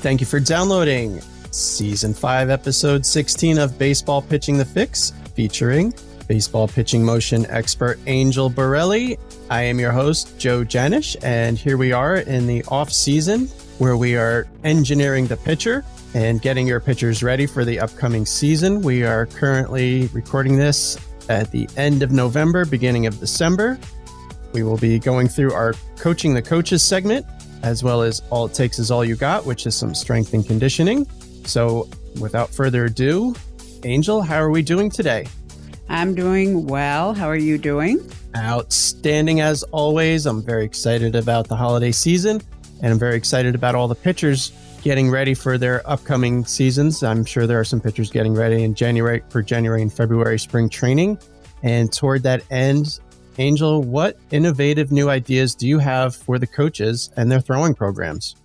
Thank you for downloading Season 5, Episode 16 of Baseball Pitching the FIX, featuring baseball pitching motion expert Angel Borrelli. I am your host, Joe DeMers, and here we are in the off-season where we are engineering the pitcher and getting your pitchers ready for the upcoming season. We are currently recording this at the end of November, beginning of December. We will be going through our Coaching the Coaches segment, as well as All It Takes Is All You Got, which is some strength and conditioning. So without further ado, Angel, how are we doing today? I'm doing well. How are you doing? Outstanding as always. I'm very excited about the holiday season, and I'm very excited about all the pitchers getting ready for their upcoming seasons. I'm sure there are some pitchers getting ready in January and February spring training. And toward that end, Angel, what innovative new ideas do you have for the coaches and their throwing programs?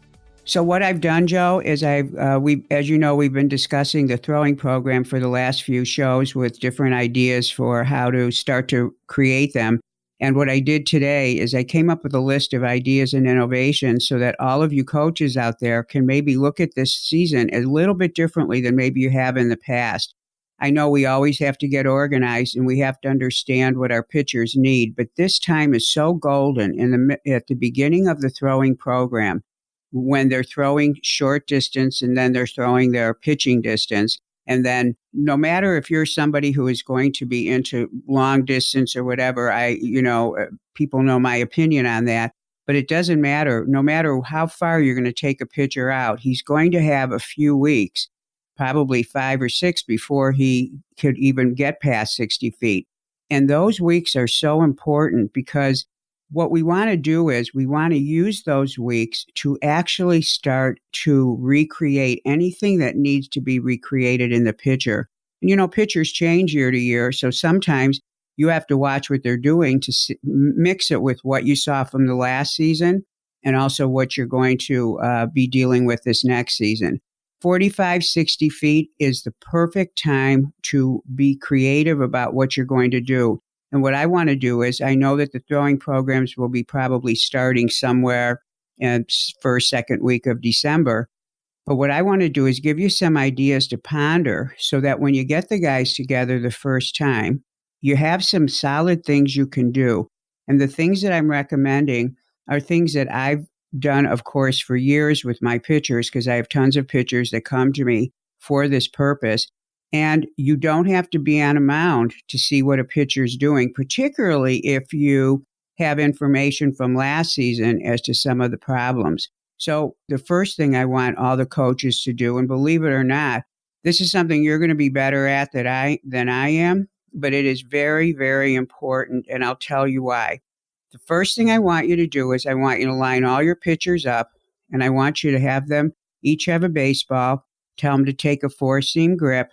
So what I've done, Joe, is as you know, we've been discussing the throwing program for the last few shows with different ideas for how to start to create them. And what I did today is I came up with a list of ideas and innovations so that all of you coaches out there can maybe look at this season a little bit differently than maybe you have in the past. I know we always have to get organized and we have to understand what our pitchers need, but this time is so golden at the beginning of the throwing program when they're throwing short distance and then they're throwing their pitching distance. And then no matter if you're somebody who is going to be into long distance or whatever, people know my opinion on that, but it doesn't matter. No matter how far you're going to take a pitcher out, he's going to have a few weeks, probably 5 or 6 before he could even get past 60 feet. And those weeks are so important because what we want to do is we want to use those weeks to actually start to recreate anything that needs to be recreated in the pitcher. And, pitchers change year to year, so sometimes you have to watch what they're doing to mix it with what you saw from the last season and also what you're going to be dealing with this next season. 45, 60 feet is the perfect time to be creative about what you're going to do. And what I want to do is I know that the throwing programs will be probably starting somewhere in first, second week of December. But what I want to do is give you some ideas to ponder so that when you get the guys together the first time, you have some solid things you can do. And the things that I'm recommending are things that I've done, of course, for years with my pitchers, because I have tons of pitchers that come to me for this purpose. And you don't have to be on a mound to see what a pitcher's doing, particularly if you have information from last season as to some of the problems. So the first thing I want all the coaches to do, and believe it or not, this is something you're going to be better at than I am, but it is very, very important, and I'll tell you why. The first thing I want you to do is I want you to line all your pitchers up, and I want you to have them each have a baseball, tell them to take a 4-seam grip,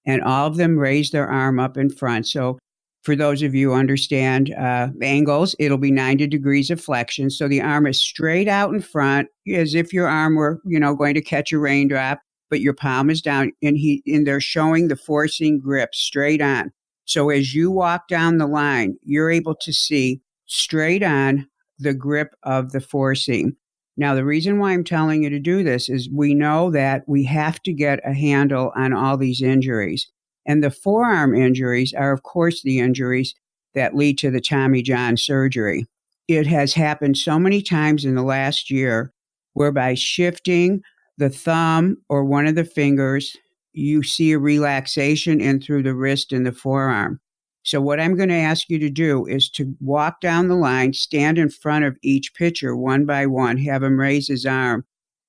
and all of them raise their arm up in front. So for those of you who understand angles, it'll be 90 degrees of flexion. So the arm is straight out in front as if your arm were, going to catch a raindrop, but your palm is down, and they're showing the 4-seam grip straight on. So as you walk down the line, you're able to see straight on the grip of the 4-seam. Now, the reason why I'm telling you to do this is we know that we have to get a handle on all these injuries. And the forearm injuries are, of course, the injuries that lead to the Tommy John surgery. It has happened so many times in the last year where by shifting the thumb or one of the fingers, you see a relaxation in through the wrist and the forearm. So what I'm going to ask you to do is to walk down the line, stand in front of each pitcher one by one, have him raise his arm.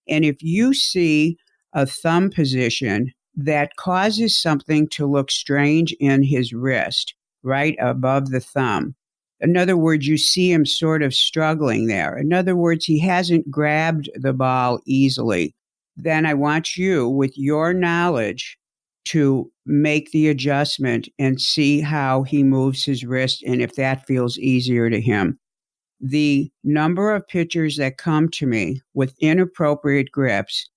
And if you see a thumb position that causes something to look strange in his wrist, right above the thumb, in other words, you see him sort of struggling there. In other words, he hasn't grabbed the ball easily. Then I want you, with your knowledge, to make the adjustment and see how he moves his wrist and if that feels easier to him. The number of pitchers that come to me with inappropriate grips,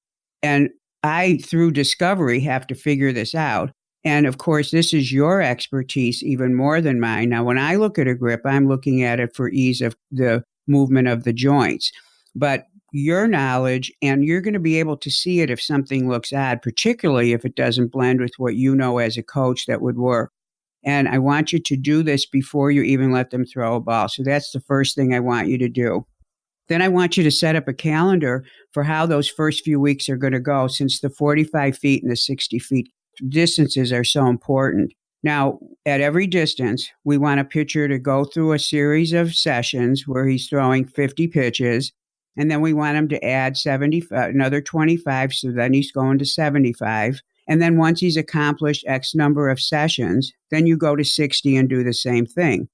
and I, through discovery, have to figure this out. And of course, this is your expertise even more than mine. Now, when I look at a grip, I'm looking at it for ease of the movement of the joints. But your knowledge, and you're going to be able to see it if something looks odd, particularly if it doesn't blend with what you know as a coach that would work. And I want you to do this before you even let them throw a ball. So that's the first thing I want you to do. Then I want you to set up a calendar for how those first few weeks are going to go, since the 45 feet and the 60 feet distances are so important. Now, at every distance, we want a pitcher to go through a series of sessions where he's throwing 50 pitches, and then we want him to add another 25, so then he's going to 75. And then once he's accomplished X number of sessions, then you go to 60 and do the same thing.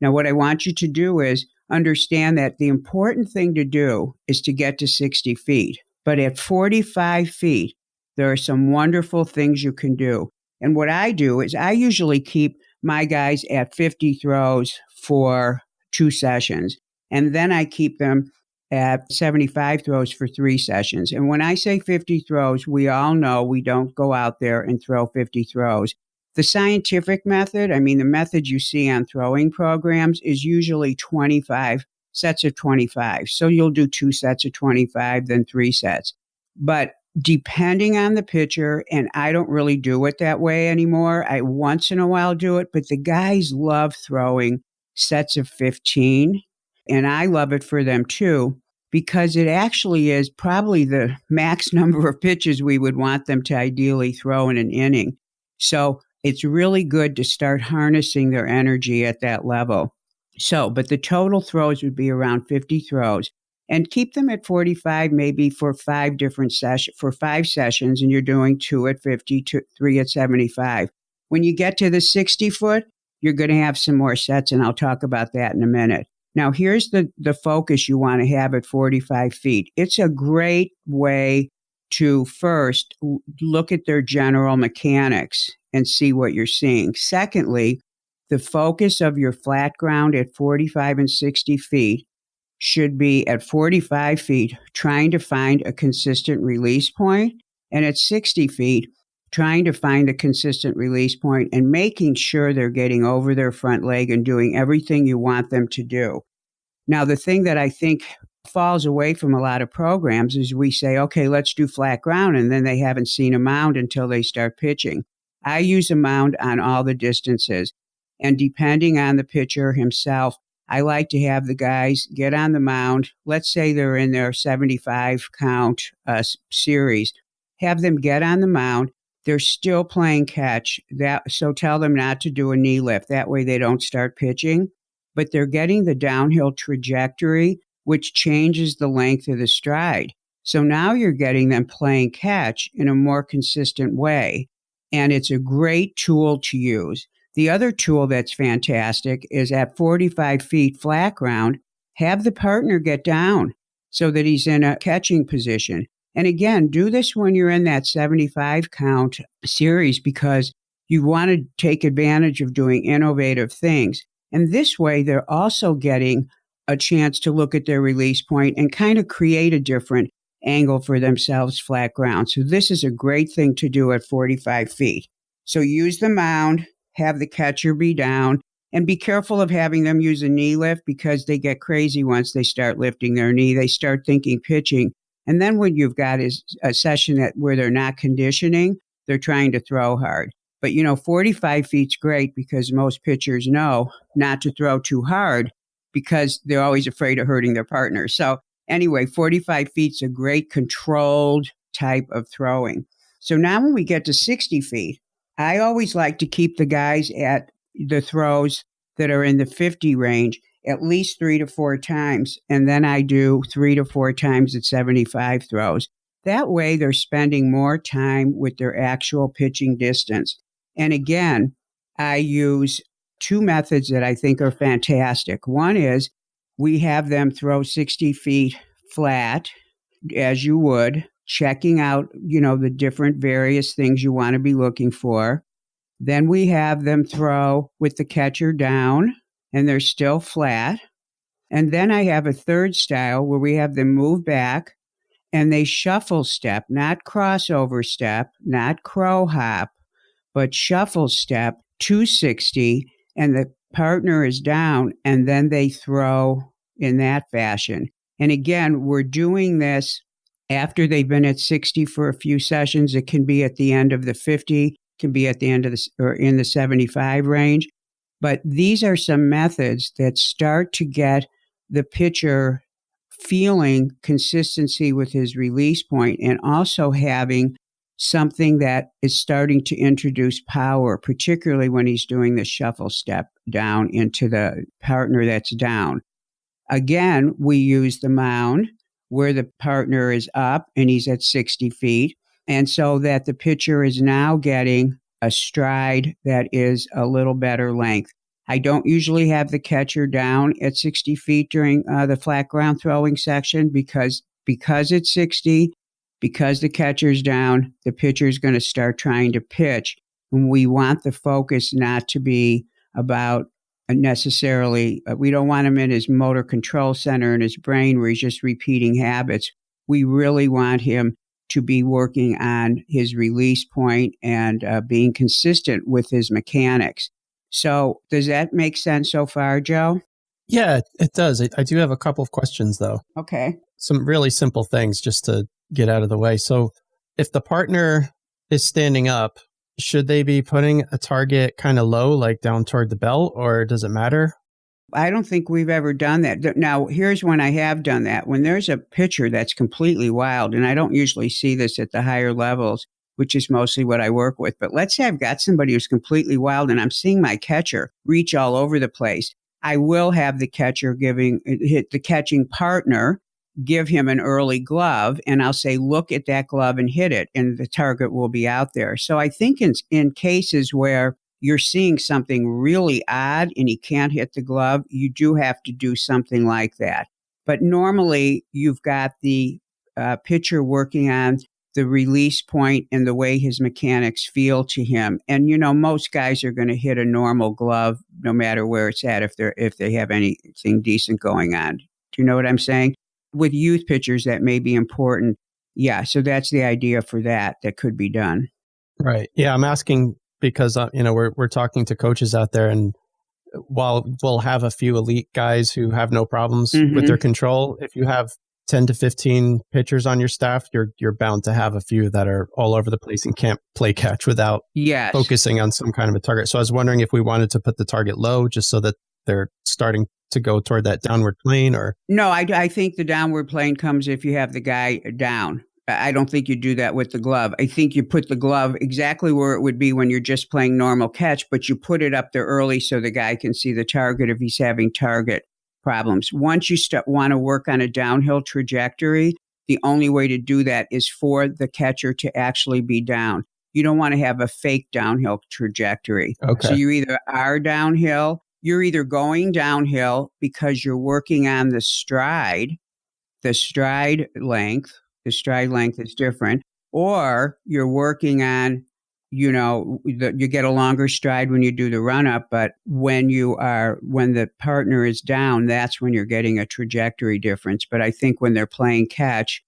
Now, what I want you to do is understand that the important thing to do is to get to 60 feet. But at 45 feet, there are some wonderful things you can do. And what I do is I usually keep my guys at 50 throws for 2 sessions. And then I keep them at 75 throws for 3 sessions. And when I say 50 throws, we all know we don't go out there and throw 50 throws. The scientific method, the method you see on throwing programs, is usually 25 sets of 25. So you'll do 2 sets of 25, then 3 sets. But depending on the pitcher, and I don't really do it that way anymore. I once in a while do it, but the guys love throwing sets of 15, and I love it for them too, because it actually is probably the max number of pitches we would want them to ideally throw in an inning. So it's really good to start harnessing their energy at that level. So, but the total throws would be around 50 throws, and keep them at 45, maybe for 5 different sessions, for 5 sessions, and you're doing 2 at 50, 3 at 75. When you get to the 60 foot, you're going to have some more sets, and I'll talk about that in a minute. Now, here's the focus you want to have at 45 feet. It's a great way to first look at their general mechanics and see what you're seeing. Secondly, the focus of your flat ground at 45 and 60 feet should be at 45 feet, trying to find a consistent release point, and at 60 feet, trying to find a consistent release point and making sure they're getting over their front leg and doing everything you want them to do. Now, the thing that I think falls away from a lot of programs is we say, okay, let's do flat ground, and then they haven't seen a mound until they start pitching. I use a mound on all the distances, and depending on the pitcher himself, I like to have the guys get on the mound. Let's say they're in their 75 count series. Have them get on the mound. They're still playing catch. So tell them not to do a knee lift. That way they don't start pitching. But they're getting the downhill trajectory, which changes the length of the stride. So now you're getting them playing catch in a more consistent way. And it's a great tool to use. The other tool that's fantastic is at 45 feet flat ground, have the partner get down so that he's in a catching position. And again, do this when you're in that 75 count series, because you want to take advantage of doing innovative things. And this way, they're also getting a chance to look at their release point and kind of create a different angle for themselves flat ground. So this is a great thing to do at 45 feet. So use the mound, have the catcher be down, and be careful of having them use a knee lift, because they get crazy once they start lifting their knee. They start thinking pitching. And then what you've got is a session where they're not conditioning, they're trying to throw hard. But 45 feet's great, because most pitchers know not to throw too hard because they're always afraid of hurting their partner. So anyway, 45 feet's a great controlled type of throwing. So now when we get to 60 feet, I always like to keep the guys at the throws that are in the 50 range at least 3 to 4 times. And then I do 3 to 4 times at 75 throws. That way they're spending more time with their actual pitching distance. And again, I use 2 methods that I think are fantastic. One is we have them throw 60 feet flat, as you would, checking out, the different various things you want to be looking for. Then we have them throw with the catcher down, and they're still flat. And then I have a third style where we have them move back, and they shuffle step, not crossover step, not crow hop, but shuffle step to 60, and the partner is down, and then they throw in that fashion. And again, we're doing this after they've been at 60 for a few sessions. It can be at the end of the 50, can be at the end of the, or in the 75 range. But these are some methods that start to get the pitcher feeling consistency with his release point and also having something that is starting to introduce power, particularly when he's doing the shuffle step down into the partner that's down. Again, we use the mound where the partner is up and he's at 60 feet. And so that the pitcher is now getting a stride that is a little better length. I don't usually have the catcher down at 60 feet during the flat ground throwing section because it's 60, because the catcher's down, the pitcher's going to start trying to pitch. And we want the focus not to be about necessarily, we don't want him in his motor control center in his brain where he's just repeating habits. We really want him to be working on his release point and being consistent with his mechanics. So does that make sense so far, Joe? Yeah, it does. I do have a couple of questions, though. Okay. Some really simple things just to get out of the way. So if the partner is standing up, should they be putting a target kind of low, like down toward the belt, or does it matter? I don't think we've ever done that. Now, here's when I have done that. When there's a pitcher that's completely wild, and I don't usually see this at the higher levels, which is mostly what I work with. But let's say I've got somebody who's completely wild and I'm seeing my catcher reach all over the place. I will have the catcher hit the catching partner, give him an early glove, and I'll say, look at that glove and hit it, and the target will be out there. So I think in cases where you're seeing something really odd and he can't hit the glove, you do have to do something like that. But normally you've got the pitcher working on the release point and the way his mechanics feel to him. And, most guys are going to hit a normal glove no matter where it's at if they have anything decent going on. Do you know what I'm saying? With youth pitchers, that may be important. Yeah, so that's the idea for that could be done. Right. Yeah, I'm asking because, we're talking to coaches out there, and while we'll have a few elite guys who have no problems with their control, if you have 10 to 15 pitchers on your staff, you're bound to have a few that are all over the place and can't play catch without focusing on some kind of a target. So I was wondering if we wanted to put the target low just so that they're starting to go toward that downward plane, or? No, I think the downward plane comes if you have the guy down. I don't think you do that with the glove. I think you put the glove exactly where it would be when you're just playing normal catch, but you put it up there early so the guy can see the target if he's having target problems. Once you want to work on a downhill trajectory, the only way to do that is for the catcher to actually be down. You don't want to have a fake downhill trajectory. Okay. So you either are downhill, you're either going downhill because you're working on the stride length. The stride length is different, or you're working on, you get a longer stride when you do the run up, but when the partner is down, that's when you're getting a trajectory difference. But I think when they're playing catch,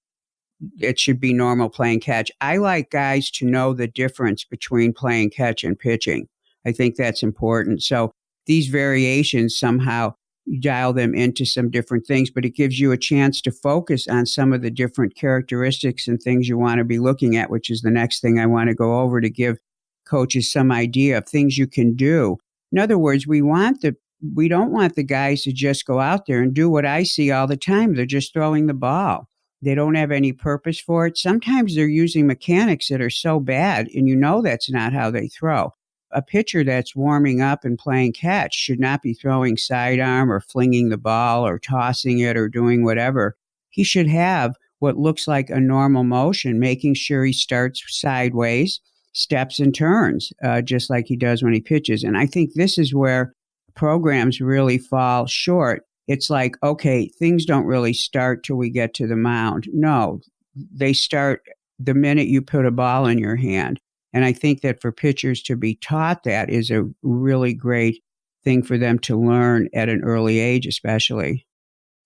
it should be normal playing catch. I like guys to know the difference between playing catch and pitching. I think that's important. So these variations somehow dial them into some different things, but it gives you a chance to focus on some of the different characteristics and things you want to be looking at, which is the next thing I want to go over to give coaches some idea of things you can do. In other words, we don't want the guys to just go out there and do what I see all the time. They're just throwing the ball. They don't have any purpose for it. Sometimes they're using mechanics that are so bad, and that's not how they throw. A pitcher that's warming up and playing catch should not be throwing sidearm or flinging the ball or tossing it or doing whatever. He should have what looks like a normal motion, making sure he starts sideways, steps and turns, just like he does when he pitches. And I think this is where programs really fall short. It's like, okay, things don't really start till we get to the mound. No, they start the minute you put a ball in your hand. And I think that for pitchers to be taught that is a really great thing for them to learn at an early age, especially.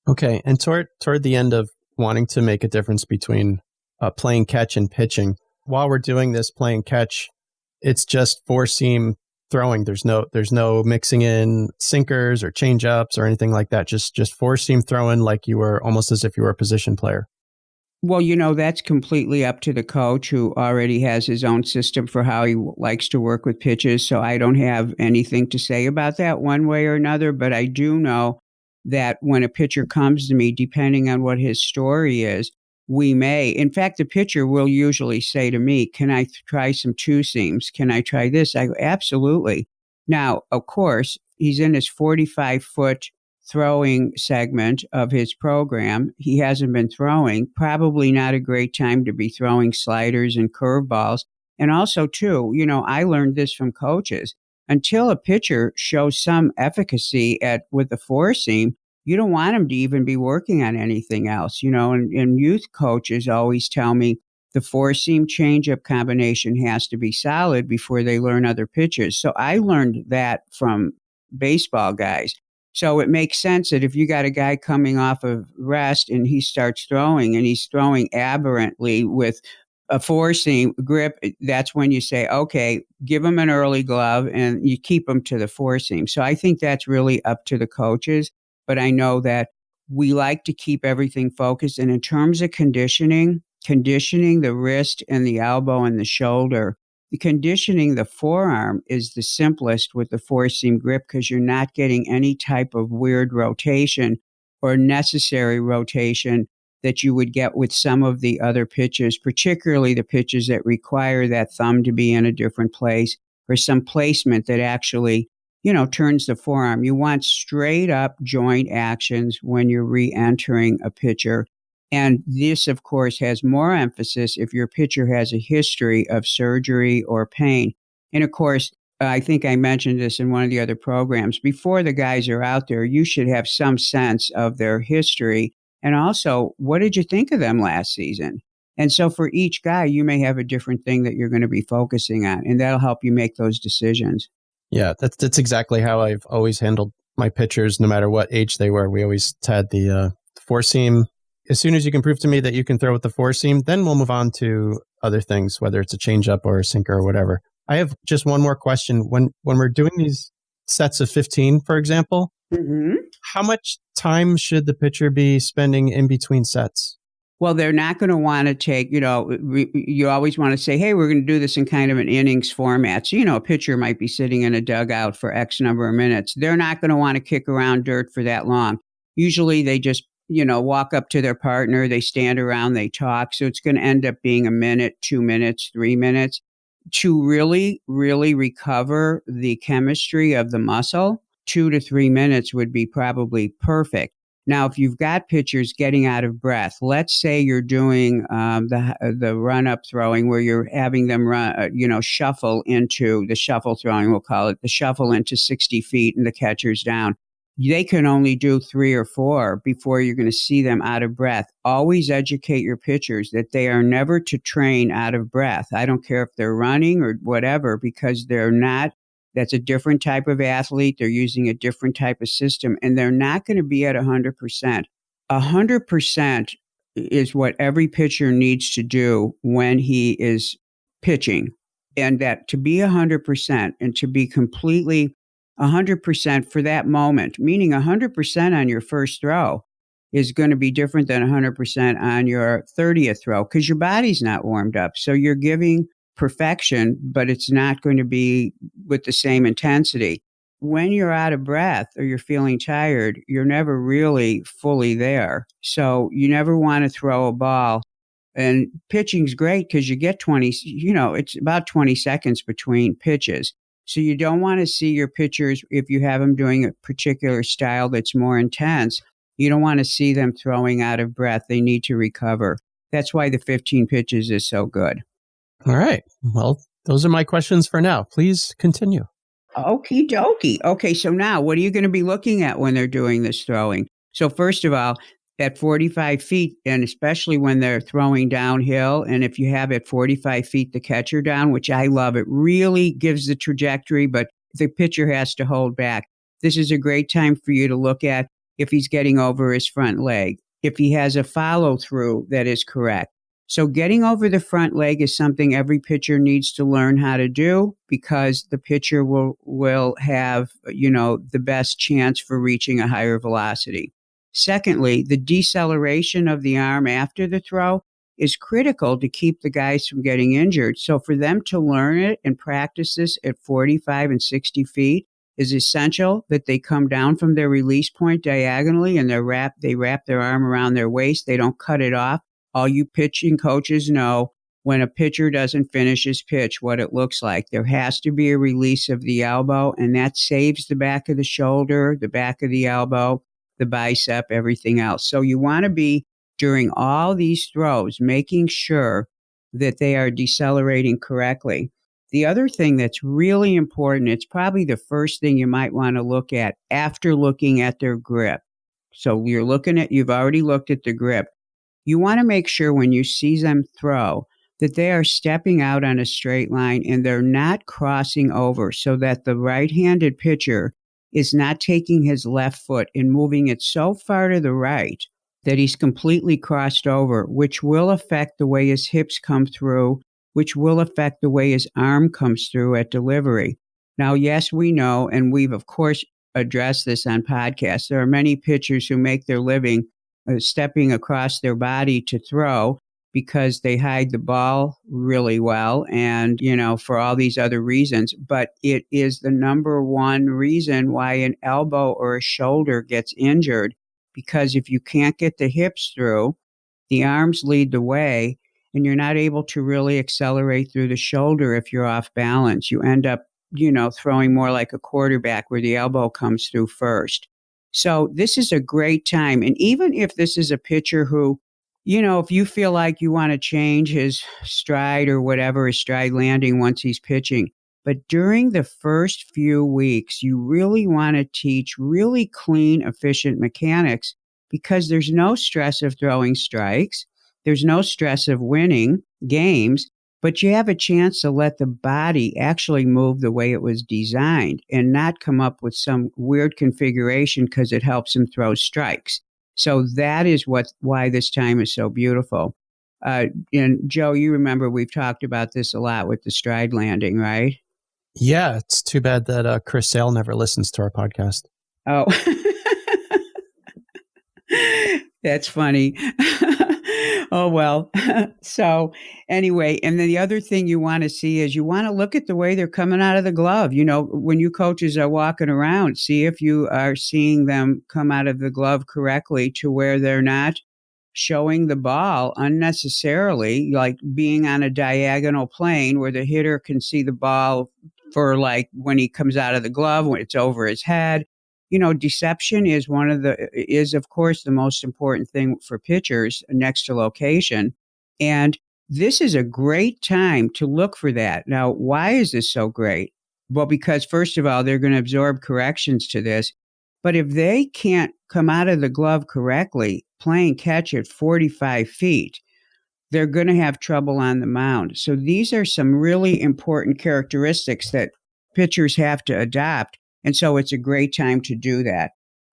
Okay. And toward the end of wanting to make a difference between playing catch and pitching, while we're doing this playing catch, it's just four seam throwing. There's no mixing in sinkers or change ups or anything like that. Just four seam throwing like you were almost as if you were a position player. Well, that's completely up to the coach who already has his own system for how he likes to work with pitches. So I don't have anything to say about that one way or another. But I do know that when a pitcher comes to me, depending on what his story is, we may, in fact, the pitcher will usually say to me, can I try some two seams? Can I try this? I go, absolutely. Now, of course, he's in his 45-foot throwing segment of his program. He hasn't been throwing, probably not a great time to be throwing sliders and curveballs. And also, too, I learned this from coaches. Until a pitcher shows some efficacy with the four seam, you don't want him to even be working on anything else. And youth coaches always tell me the four seam changeup combination has to be solid before they learn other pitches. So I learned that from baseball guys. So it makes sense that if you got a guy coming off of rest and he starts throwing and he's throwing aberrantly with a four seam grip, that's when you say, okay, give him an early glove and you keep him to the four seam. So I think that's really up to the coaches. But I know that we like to keep everything focused. And in terms of conditioning the wrist and the elbow and the shoulder, conditioning the forearm is the simplest with the four seam grip because you're not getting any type of weird rotation or necessary rotation that you would get with some of the other pitches, particularly the pitches that require that thumb to be in a different place or some placement that actually, turns the forearm. You want straight up joint actions when you're re-entering a pitcher. And this, of course, has more emphasis if your pitcher has a history of surgery or pain. And of course, I think I mentioned this in one of the other programs. Before the guys are out there, you should have some sense of their history. And also, what did you think of them last season? And so for each guy, you may have a different thing that you're going to be focusing on, and that'll help you make those decisions. Yeah, that's exactly how I've always handled my pitchers, no matter what age they were. We always had the four seam. As soon as you can prove to me that you can throw with the four seam, then we'll move on to other things, whether it's a changeup or a sinker or whatever. I have just one more question. When we're doing these sets of 15, for example, how much time should the pitcher be spending in between sets? Well, they're not going to want to take, you always want to say, hey, we're going to do this in kind of an innings format. So, a pitcher might be sitting in a dugout for X number of minutes. They're not going to want to kick around dirt for that long. Usually they just walk up to their partner, they stand around, they talk. So it's going to end up being a minute, 2 minutes, 3 minutes to really, really recover the chemistry of the muscle. 2 to 3 minutes would be probably perfect. Now, if you've got pitchers getting out of breath, let's say you're doing the run-up throwing where you're having them run, shuffle into the shuffle throwing, we'll call it, the shuffle into 60 feet and the catcher's down. They can only do 3 or 4 before you're going to see them out of breath. Always educate your pitchers that they are never to train out of breath. I don't care if they're running or whatever, because they're not. That's a different type of athlete. They're using a different type of system, and they're not going to be at 100%. 100% is what every pitcher needs to do when he is pitching. And that to be 100% and to be completely 100% for that moment, meaning 100% on your first throw is going to be different than 100% on your 30th throw because your body's not warmed up. So you're giving perfection, but it's not going to be with the same intensity. When you're out of breath or you're feeling tired, you're never really fully there. So you never want to throw a ball. And pitching's great because you get 20, it's about 20 seconds between pitches. So you don't want to see your pitchers, if you have them doing a particular style that's more intense, you don't want to see them throwing out of breath. They need to recover. That's why the 15 pitches is so good. All right. Well, those are my questions for now. Please continue. Okie dokie. Okay, so now what are you going to be looking at when they're doing this throwing? So first of all, at 45 feet, and especially when they're throwing downhill, and if you have at 45 feet the catcher down, which I love, it really gives the trajectory, but the pitcher has to hold back. This is a great time for you to look at if he's getting over his front leg, if he has a follow-through that is correct. So getting over the front leg is something every pitcher needs to learn how to do, because the pitcher will have, the best chance for reaching a higher velocity. Secondly, the deceleration of the arm after the throw is critical to keep the guys from getting injured. So for them to learn it and practice this at 45 and 60 feet is essential, that they come down from their release point diagonally and they wrap their arm around their waist. They don't cut it off. All you pitching coaches know when a pitcher doesn't finish his pitch, what it looks like. There has to be a release of the elbow, and that saves the back of the shoulder, the back of the elbow, the bicep, everything else. So you want to be, during all these throws, making sure that they are decelerating correctly. The other thing that's really important, it's probably the first thing you might want to look at after looking at their grip. So you've already looked at the grip. You want to make sure when you see them throw that they are stepping out on a straight line and they're not crossing over, so that the right-handed pitcher is not taking his left foot and moving it so far to the right that he's completely crossed over, which will affect the way his hips come through, which will affect the way his arm comes through at delivery. Now, yes, we know, and we've, of course, addressed this on podcasts, there are many pitchers who make their living stepping across their body to throw because they hide the ball really well and, for all these other reasons. But it is the number one reason why an elbow or a shoulder gets injured, because if you can't get the hips through, the arms lead the way, and you're not able to really accelerate through the shoulder if you're off balance. You end up, throwing more like a quarterback where the elbow comes through first. So this is a great time. And even if this is a pitcher who, if you feel like you want to change his stride or whatever, his stride landing once he's pitching, but during the first few weeks, you really want to teach really clean, efficient mechanics, because there's no stress of throwing strikes. There's no stress of winning games, but you have a chance to let the body actually move the way it was designed and not come up with some weird configuration because it helps him throw strikes. So that is why this time is so beautiful. And Joe, you remember we've talked about this a lot with the stride landing, right? Yeah, it's too bad that Chris Sale never listens to our podcast. Oh, that's funny. Oh, well. So anyway, and then the other thing you want to see is you want to look at the way they're coming out of the glove. When you coaches are walking around, see if you are seeing them come out of the glove correctly, to where they're not showing the ball unnecessarily, like being on a diagonal plane where the hitter can see the ball for, like, when he comes out of the glove, when it's over his head. Deception is of course the most important thing for pitchers next to location. And this is a great time to look for that. Now, why is this so great? Well, because first of all, they're going to absorb corrections to this. But if they can't come out of the glove correctly, playing catch at 45 feet, they're going to have trouble on the mound. So these are some really important characteristics that pitchers have to adopt. And so it's a great time to do that.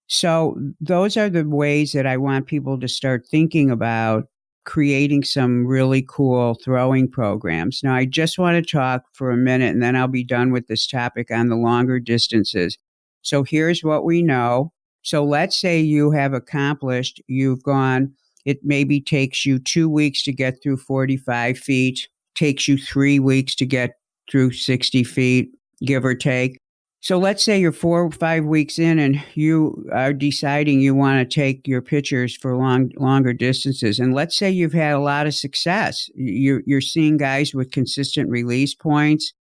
So those are the ways that I want people to start thinking about creating some really cool throwing programs. Now, I just want to talk for a minute, and then I'll be done with this topic on the longer distances. So here's what we know. So let's say you have accomplished, it maybe takes you 2 weeks to get through 45 feet, takes you 3 weeks to get through 60 feet, give or take. So let's say you're 4 or 5 weeks in and you are deciding you want to take your pitchers for longer distances. And let's say you've had a lot of success. You're seeing guys with consistent release points.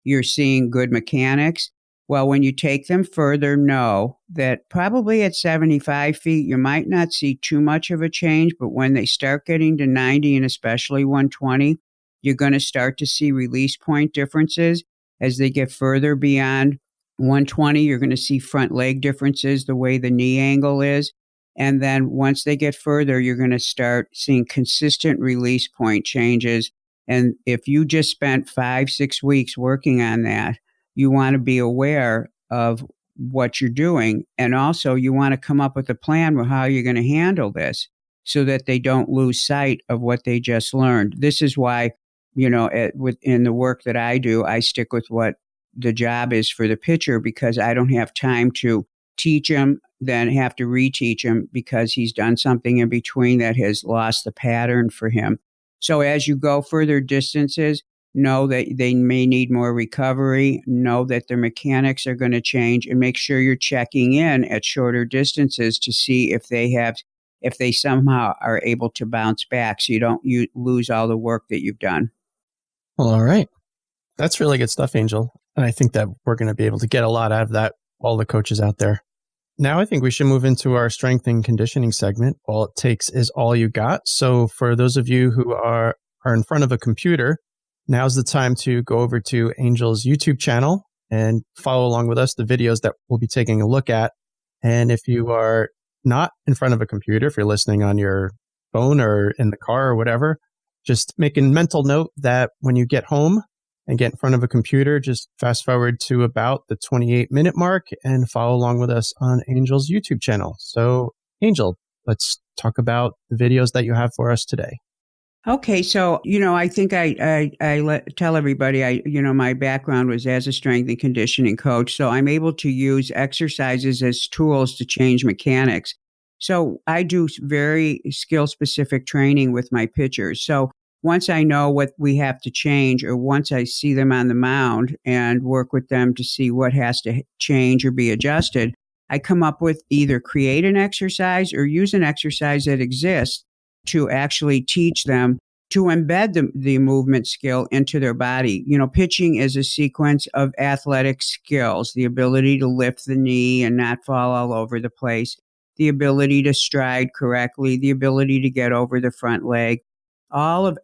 You're seeing good mechanics. Well, when you take them further, know that probably at 75 feet, you might not see too much of a change. But when they start getting to 90 and especially 120, you're going to start to see release point differences. As they get further beyond 120, you're going to see front leg differences, the way the knee angle is. And then once they get further, you're going to start seeing consistent release point changes. And if you just spent 5-6 weeks working on that, you want to be aware of what you're doing. And also you want to come up with a plan for how you're going to handle this. so that they don't lose sight of what they just learned. This is why, in the work that I do, I stick with what the job is for the pitcher, because I don't have time to teach him, then have to reteach him because he's done something in between that has lost the pattern for him. So as you go further distances, know that they may need more recovery, know that their mechanics are going to change, and make sure you're checking in at shorter distances to see if they somehow are able to bounce back, so you lose all the work that you've done. Well, all right. That's really good stuff, Angel. And I think that we're going to be able to get a lot out of that, all the coaches out there. Now I think we should move into our strength and conditioning segment. All it takes is all you got. So for those of you who are in front of a computer, now's the time to go over to Angel's YouTube channel and follow along with us, the videos that we'll be taking a look at. And if you are not in front of a computer, if you're listening on your phone or in the car or whatever, just make a mental note that when you get home and get in front of a computer, just fast forward to about the 28-minute mark and follow along with us on Angel's YouTube channel. So, Angel, let's talk about the videos that you have for us today. Okay, so, I think I tell everybody, my background was as a strength and conditioning coach, so I'm able to use exercises as tools to change mechanics. So I do very skill-specific training with my pitchers. So once I know what we have to change, or once I see them on the mound and work with them to see what has to change or be adjusted, I come up with either create an exercise or use an exercise that exists to actually teach them to embed the movement skill into their body. Pitching is a sequence of athletic skills, the ability to lift the knee and not fall all over the place, the ability to stride correctly, the ability to get over the front leg.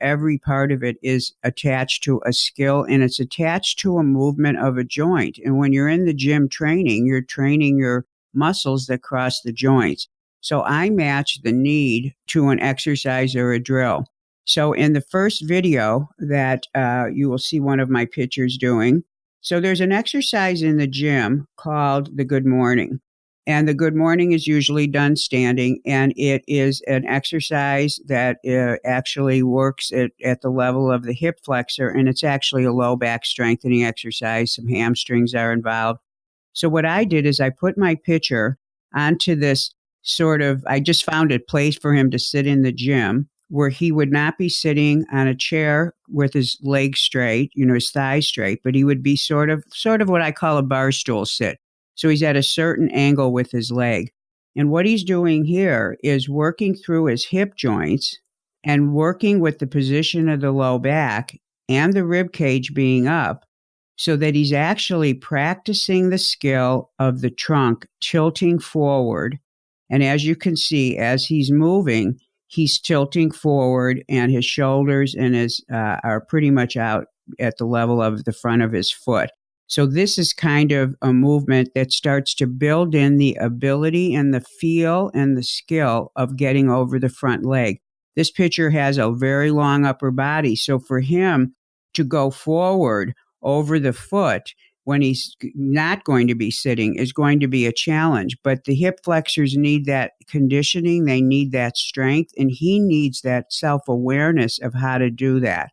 Every part of it is attached to a skill, and it's attached to a movement of a joint. And when you're in the gym training, you're training your muscles that cross the joints. So I match the need to an exercise or a drill. So in the first video that you will see one of my pitchers doing, so there's an exercise in the gym called the good morning. And the good morning is usually done standing, and it is an exercise that actually works at the level of the hip flexor, and it's actually a low back strengthening exercise. Some hamstrings are involved. So what I did is I put my pitcher onto this I just found a place for him to sit in the gym where he would not be sitting on a chair with his legs straight, his thighs straight, but he would be sort of what I call a bar stool sit. So he's at a certain angle with his leg. And what he's doing here is working through his hip joints and working with the position of the low back and the rib cage being up, so that he's actually practicing the skill of the trunk tilting forward. And as you can see, as he's moving, he's tilting forward, and his shoulders and his are pretty much out at the level of the front of his foot. So this is kind of a movement that starts to build in the ability and the feel and the skill of getting over the front leg. This pitcher has a very long upper body, so for him to go forward over the foot when he's not going to be sitting is going to be a challenge. But the hip flexors need that conditioning, they need that strength, and he needs that self-awareness of how to do that.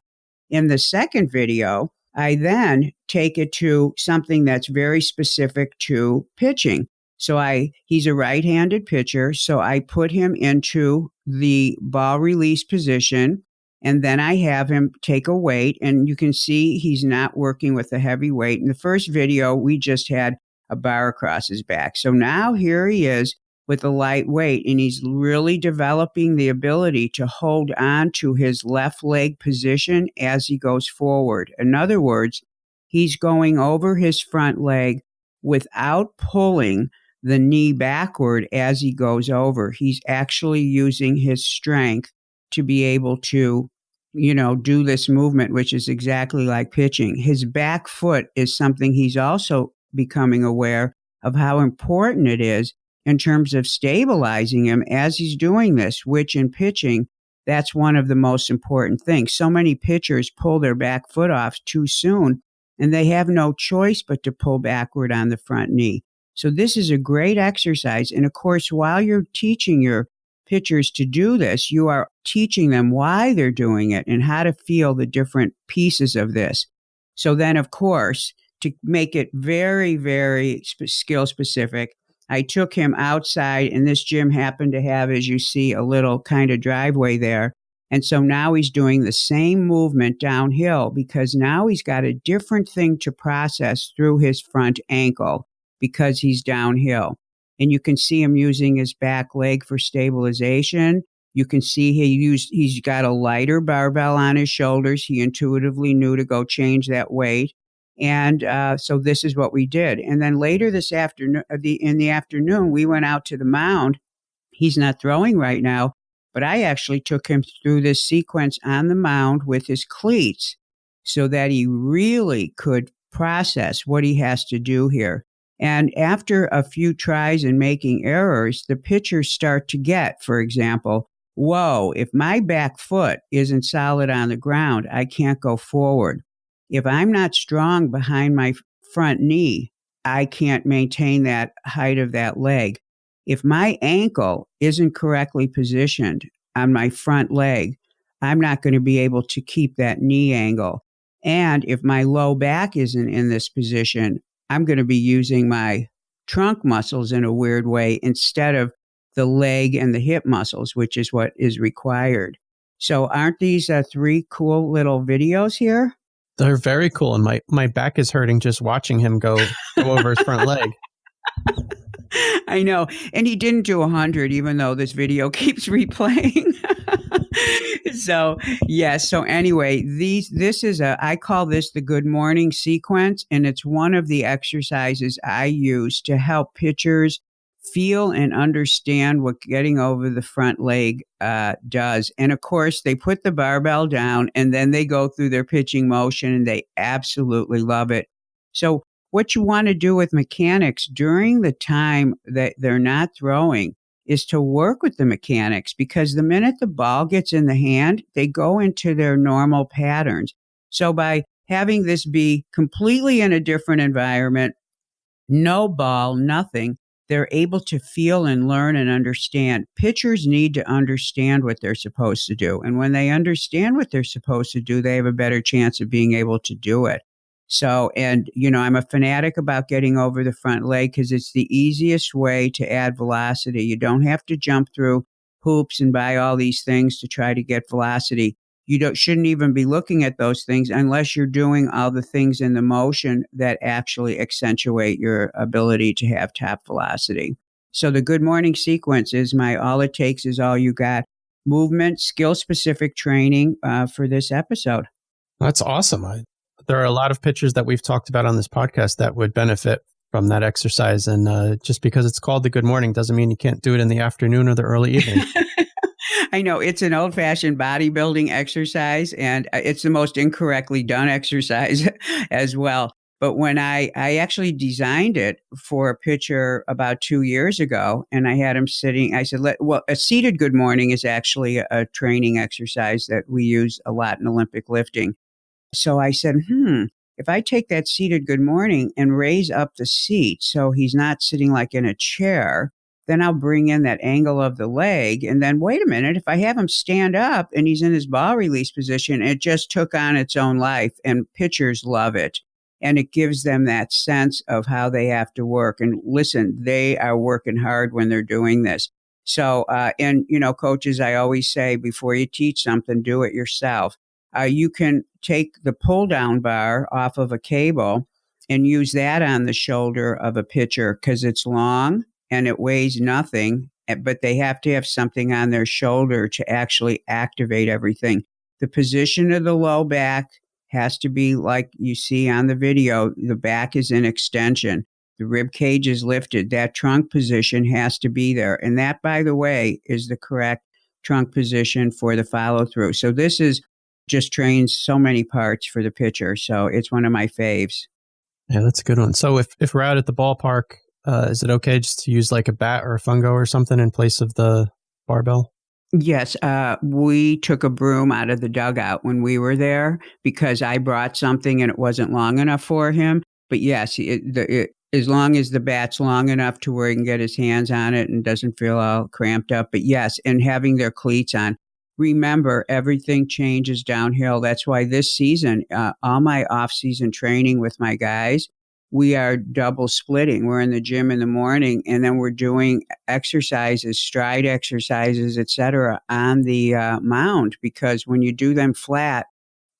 In the second video, I then take it to something that's very specific to pitching. So he's a right-handed pitcher, so I put him into the ball release position, and then I have him take a weight, and you can see he's not working with a heavy weight. In the first video, we just had a bar across his back. So now here he is with a light weight, and he's really developing the ability to hold on to his left leg position as he goes forward. In other words, he's going over his front leg without pulling the knee backward as he goes over. He's actually using his strength to be able to, do this movement, which is exactly like pitching. His back foot is something he's also becoming aware of how important it is in terms of stabilizing him as he's doing this, which in pitching, that's one of the most important things. So many pitchers pull their back foot off too soon, and they have no choice but to pull backward on the front knee. So this is a great exercise. And of course, while you're teaching your pitchers to do this, you are teaching them why they're doing it and how to feel the different pieces of this. So then, of course, to make it very, very skill specific, I took him outside, and this gym happened to have, as you see, a little kind of driveway there. And so now he's doing the same movement downhill because now he's got a different thing to process through his front ankle because he's downhill. And you can see him using his back leg for stabilization. You can see he's got a lighter barbell on his shoulders. He intuitively knew to go change that weight. And so this is what we did. And then later this afternoon, in the afternoon, we went out to the mound. He's not throwing right now, but I actually took him through this sequence on the mound with his cleats so that he really could process what he has to do here. And after a few tries and making errors, the pitchers start to get, for example, whoa, if my back foot isn't solid on the ground, I can't go forward. If I'm not strong behind my front knee, I can't maintain that height of that leg. If my ankle isn't correctly positioned on my front leg, I'm not going to be able to keep that knee angle. And if my low back isn't in this position, I'm going to be using my trunk muscles in a weird way instead of the leg and the hip muscles, which is what is required. So aren't these 3 cool little videos here? They're very cool. And my back is hurting just watching him go over his front leg. I know. And he didn't do 100, even though this video keeps replaying. So, yes. So anyway, I call this the good morning sequence. And it's one of the exercises I use to help pitchers feel and understand what getting over the front leg does. And of course, they put the barbell down and then they go through their pitching motion and they absolutely love it. So what you want to do with mechanics during the time that they're not throwing is to work with the mechanics, because the minute the ball gets in the hand, they go into their normal patterns. So by having this be completely in a different environment, no ball, nothing, they're able to feel and learn and understand. Pitchers need to understand what they're supposed to do. And when they understand what they're supposed to do, they have a better chance of being able to do it. So, and, I'm a fanatic about getting over the front leg because it's the easiest way to add velocity. You don't have to jump through hoops and buy all these things to try to get velocity. You shouldn't even be looking at those things unless you're doing all the things in the motion that actually accentuate your ability to have top velocity. So the good morning sequence is my all it takes is all you got movement, skill-specific training for this episode. That's awesome. There are a lot of pitchers that we've talked about on this podcast that would benefit from that exercise. And just because it's called the good morning doesn't mean you can't do it in the afternoon or the early evening. I know it's an old-fashioned bodybuilding exercise, and it's the most incorrectly done exercise as well. But when I actually designed it for a pitcher about 2 years ago, and I had him sitting, I said, a seated good morning is actually a training exercise that we use a lot in Olympic lifting. So I said, if I take that seated good morning and raise up the seat so he's not sitting like in a chair, then I'll bring in that angle of the leg. And then wait a minute, if I have him stand up and he's in his ball release position, it just took on its own life, and pitchers love it. And it gives them that sense of how they have to work. And listen, they are working hard when they're doing this. So, coaches, I always say, before you teach something, do it yourself. You can take the pull down bar off of a cable and use that on the shoulder of a pitcher because it's long and it weighs nothing, but they have to have something on their shoulder to actually activate everything. The position of the low back has to be like you see on the video. The back is in extension. The rib cage is lifted. That trunk position has to be there. And that, by the way, is the correct trunk position for the follow through. So this is just trains so many parts for the pitcher. So it's one of my faves. Yeah, that's a good one. So if we're out at the ballpark, is it okay just to use like a bat or a fungo or something in place of the barbell? Yes. We took a broom out of the dugout when we were there because I brought something and it wasn't long enough for him. But yes, as long as the bat's long enough to where he can get his hands on it and doesn't feel all cramped up. But yes, and having their cleats on. Remember, everything changes downhill. That's why this season, all my off-season training with my guys, we are double splitting. We're in the gym in the morning, and then we're doing exercises, stride exercises, etc., on the mound, because when you do them flat,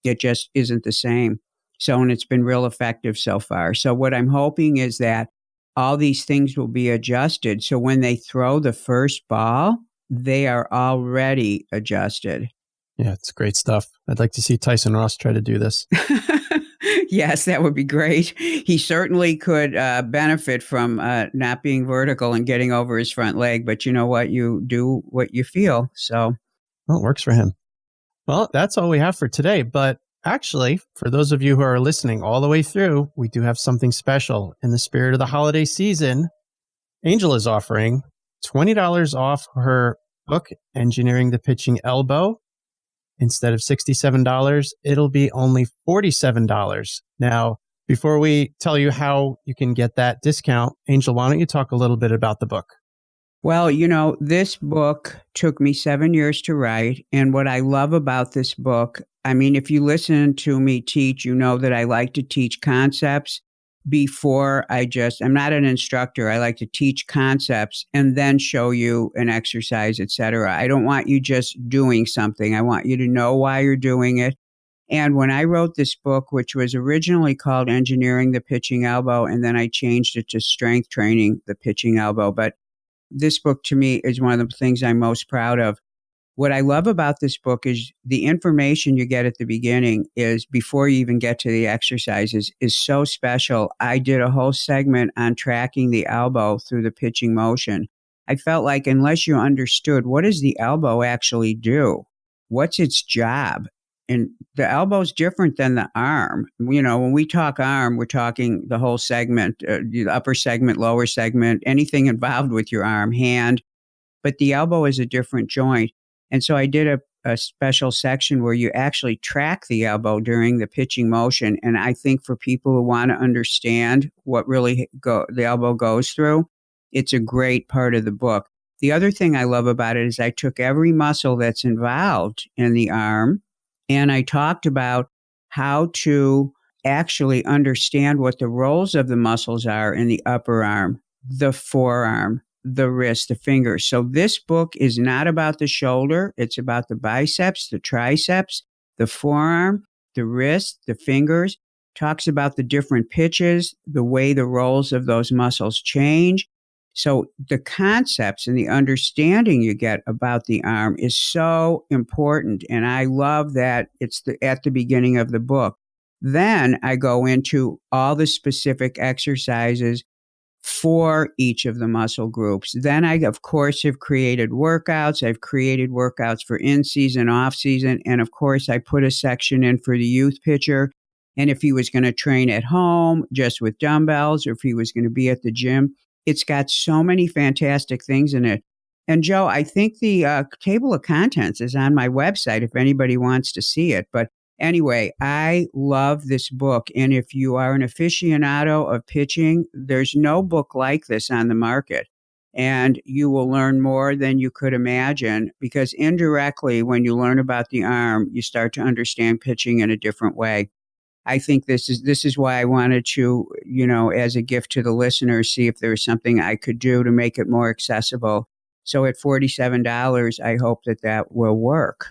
it just isn't the same. So, and it's been real effective so far. So what I'm hoping is that all these things will be adjusted. So when they throw the first ball, they are already adjusted. Yeah, it's great stuff. I'd like to see Tyson Ross try to do this. Yes, that would be great. He certainly could benefit from not being vertical and getting over his front leg. But you know what? You do what you feel. So, well, it works for him. Well, that's all we have for today. But actually, for those of you who are listening all the way through, we do have something special. In the spirit of the holiday season, Angel is offering $20 off her book, Engineering the Pitching Elbow. Instead of $67, it'll be only $47. Now, before we tell you how you can get that discount, Angel, why don't you talk a little bit about the book? Well, this book took me 7 years to write. And what I love about this book, I mean, if you listen to me teach, you know that I like to teach concepts before I'm not an instructor. I like to teach concepts and then show you an exercise, etc. I don't want you just doing something. I want you to know why you're doing it. And when I wrote this book, which was originally called Engineering the Pitching Elbow, and then I changed it to Strength Training the Pitching Elbow. But this book to me is one of the things I'm most proud of. What I love about this book is the information you get at the beginning is before you even get to the exercises is so special. I did a whole segment on tracking the elbow through the pitching motion. I felt like unless you understood what does the elbow actually do, what's its job, and the elbow is different than the arm. When we talk arm, we're talking the whole segment, the upper segment, lower segment, anything involved with your arm, hand. But the elbow is a different joint. And so I did a special section where you actually track the elbow during the pitching motion. And I think for people who want to understand what really the elbow goes through, it's a great part of the book. The other thing I love about it is I took every muscle that's involved in the arm and I talked about how to actually understand what the roles of the muscles are in the upper arm, the forearm, the wrist, the fingers. So this book is not about the shoulder. It's about the biceps, the triceps, the forearm, the wrist, the fingers. Talks about the different pitches, the way the roles of those muscles change. So the concepts and the understanding you get about the arm is so important. And I love that it's at the beginning of the book. Then I go into all the specific exercises for each of the muscle groups. Then I, of course, have created workouts. I've created workouts for in-season, off-season. And of course, I put a section in for the youth pitcher. And if he was going to train at home just with dumbbells, or if he was going to be at the gym, it's got so many fantastic things in it. And Joe, I think the table of contents is on my website if anybody wants to see it. But anyway, I love this book. And if you are an aficionado of pitching, there's no book like this on the market. And you will learn more than you could imagine, because indirectly, when you learn about the arm, you start to understand pitching in a different way. I think this is why I wanted to, as a gift to the listeners, see if there was something I could do to make it more accessible. So at $47, I hope that will work.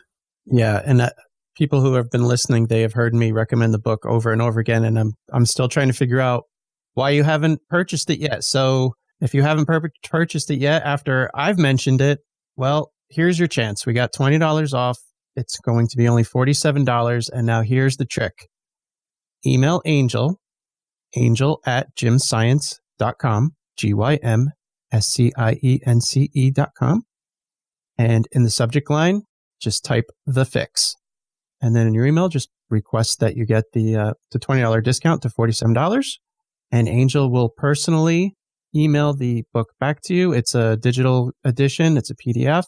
Yeah, and people who have been listening, they have heard me recommend the book over and over again, and I'm still trying to figure out why you haven't purchased it yet. So if you haven't purchased it yet after I've mentioned it, well, here's your chance. We got $20 off. It's going to be only $47. And now here's the trick. Email Angel at gymscience.com, gymscience.com. And in the subject line, just type the fix. And then in your email, just request that you get the $20 discount to $47. And Angel will personally email the book back to you. It's a digital edition. It's a PDF.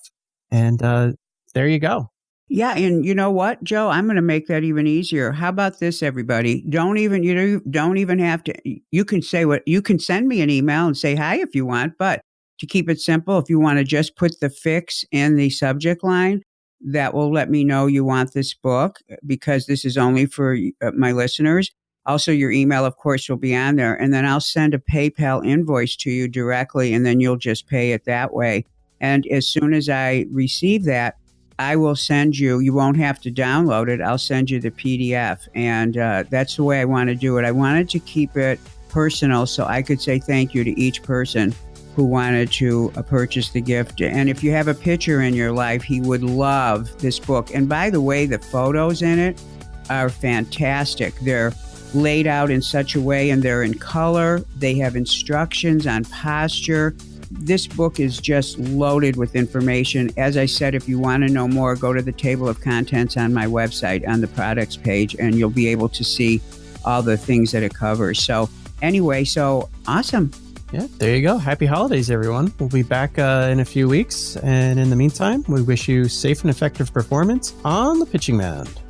And there you go. Yeah, and you know what, Joe? I'm going to make that even easier. How about this, everybody? Don't even have to. You can say what you can send me an email and say hi if you want, but to keep it simple, if you want to just put the fix in the subject line, that will let me know you want this book because this is only for my listeners. Also, your email, of course, will be on there, and then I'll send a PayPal invoice to you directly, and then you'll just pay it that way. And as soon as I receive that, I will send you, you won't have to download it. I'll send you the PDF. And that's the way I want to do it. I wanted to keep it personal so I could say thank you to each person who wanted to purchase the gift. And if you have a pitcher in your life, he would love this book. And by the way, the photos in it are fantastic. They're laid out in such a way and they're in color. They have instructions on posture. This book is just loaded with information. As I said, if you want to know more, go to the table of contents on my website on the products page, and you'll be able to see all the things that it covers. So anyway, so awesome. Yeah, there you go. Happy holidays, everyone. We'll be back in a few weeks. And in the meantime, we wish you safe and effective performance on the pitching mound.